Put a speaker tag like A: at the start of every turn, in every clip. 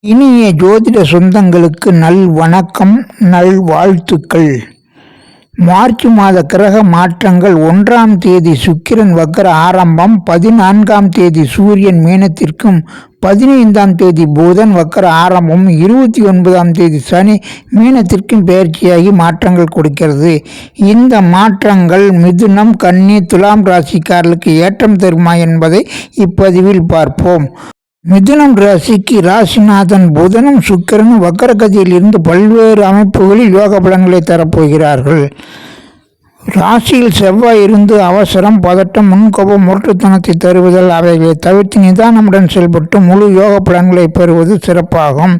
A: இனிய ஜோதிட சொந்தங்களுக்கு நல்வணக்கம், நல்வாழ்த்துக்கள். மார்ச் மாத கிரக மாற்றங்கள்: 1ஆம் தேதி சுக்கிரன் வக்ர ஆரம்பம், 14ஆம் தேதி சூரியன் மீனத்திற்கும், 15ஆம் தேதி புதன் வக்ர ஆரம்பம், 29ஆம் தேதி சனி மீனத்திற்கும் பெயர்ச்சியாகி மாற்றங்கள் கொடுக்கிறது. இந்த மாற்றங்கள் மிதுனம், கன்னி, துலாம் ராசிக்காரர்களுக்கு ஏற்றம் தருமா என்பதை இப்பதிவில் பார்ப்போம். மிதுனம் ராசிக்கு ராசிநாதன் புதனும் சுக்கிரனும் வக்கரகதியில் இருந்து பல்வேறு அமைப்புகளில் யோக பலன்களை தரப்போகிறார்கள். ராசியில் செவ்வாய் இருந்து அவசரம், பதட்டம், முன்கோபம், முரட்டுத்தனத்தை தருவதால் அவைகளை தவிர்த்து நிதானமுடன் செயல்பட்டு முழு யோக பலன்களை பெறுவது சிறப்பாகும்.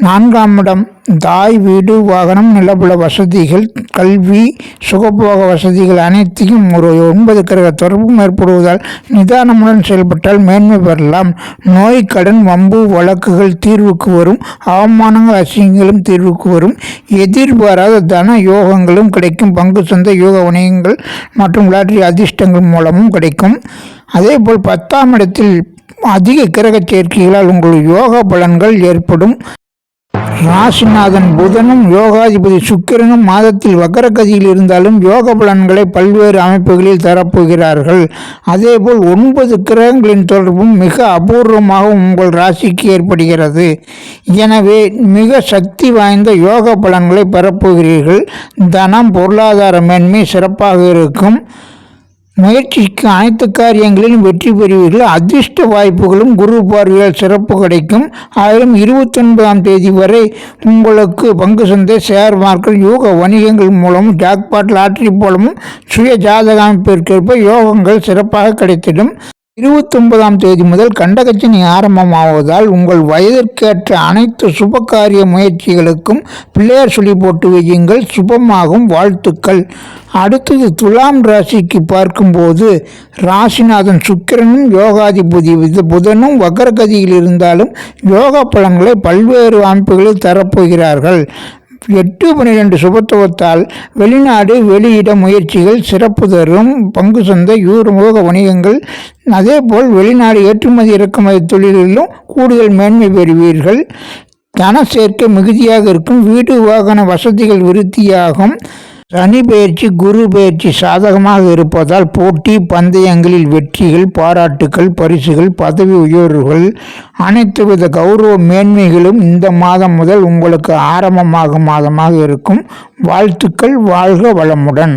A: 4ஆம் இடம் தாய், வீடு, வாகனம், நிலபுல வசதிகள், கல்வி, சுகபோக வசதிகள் அனைத்தையும் ஒரு 9 கிரக தொடர்பும் ஏற்படுவதால் நிதானமுடன் செயல்பட்டால் மேன்மை பெறலாம். நோய், கடன், வம்பு வழக்குகள் தீர்வுக்கு வரும். அவமானங்கள், அசிங்கங்களும் தீர்வுக்கு வரும். எதிர்பாராத தன யோகங்களும் கிடைக்கும். பங்கு சந்தை, யோக வணிகங்கள் மற்றும் லாட்டரி அதிர்ஷ்டங்கள் மூலமும் கிடைக்கும். அதேபோல் 10ஆம் இடத்தில் அதிக கிரக சேர்க்கைகளால் உங்கள் யோக பலன்கள் ஏற்படும். ராசிநாதன் புதனும் யோகாதிபதி சுக்கிரனும் மாதத்தில் வக்கரகதியில் இருந்தாலும் யோக பலன்களை பல்வேறு அமைப்புகளில் தரப்போகிறார்கள். அதேபோல் 9 கிரகங்களின் தொடர்பும் மிக அபூர்வமாக உங்கள் ராசிக்கு ஏற்படுகிறது. எனவே மிக சக்தி வாய்ந்த யோக பலன்களை பெறப்போகிறீர்கள். தனம், பொருளாதார மேன்மை சிறப்பாக இருக்கும். முயற்சிக்கு அனைத்து காரியங்களிலும் வெற்றி பெறுவீர்கள். அதிர்ஷ்ட வாய்ப்புகளும் குரு பார்வையால் சிறப்பு கிடைக்கும். ஆயினும் 29ஆம் தேதி வரை உங்களுக்கு பங்கு சந்தை, ஷேர் மார்க்கெட், யோக வணிகங்கள் மூலமும் ஜாக்பாட், லாட்டரி மூலமும் சுய ஜாதக அமைப்பிற்கேற்ப யோகங்கள் சிறப்பாக கிடைத்திடும். 29ஆம் தேதி முதல் கண்டகச்சனி ஆரம்பமாவதால் உங்கள் வயதிற்கேற்ற அனைத்து சுபகாரிய முயற்சிகளுக்கும் பிள்ளையார் சொல்லி போட்டு வையுங்கள். சுபமாகும். வாழ்த்துக்கள். அடுத்தது துலாம் ராசிக்கு பார்க்கும்போது ராசிநாதன் சுக்கிரனும் யோகாதிபதி புதனும் வக்கரகதியில் இருந்தாலும் யோக பலன்களை பல்வேறு அமைப்புகளில் தரப்போகிறார்கள். 8-12 சுபத்துவத்தால் வெளிநாடு, வெளியிட முயற்சிகள் சிறப்பு தரும். பங்கு சந்தை, யூக வணிகங்கள், அதேபோல் வெளிநாடு ஏற்றுமதி இறக்குமதி தொழில்களிலும் கூடுதல் மேன்மை பெறுவீர்கள். தன சேர்க்கை மிகுதியாக இருக்கும். வீடு, வாகன வசதிகள் விருத்தியாகும். சனி பெயர்ச்சி, குரு பெயர்ச்சி சாதகமாக இருப்பதால் போட்டி பந்தயங்களில் வெற்றிகள், பாராட்டுகள், பரிசுகள், பதவி உயர்வுகள், அனைத்து வித கௌரவ மேன்மைகளும் இந்த மாதம் முதல் உங்களுக்கு ஆரம்பமாகும் மாதமாக இருக்கும். வாழ்த்துக்கள். வாழ்க வளமுடன்.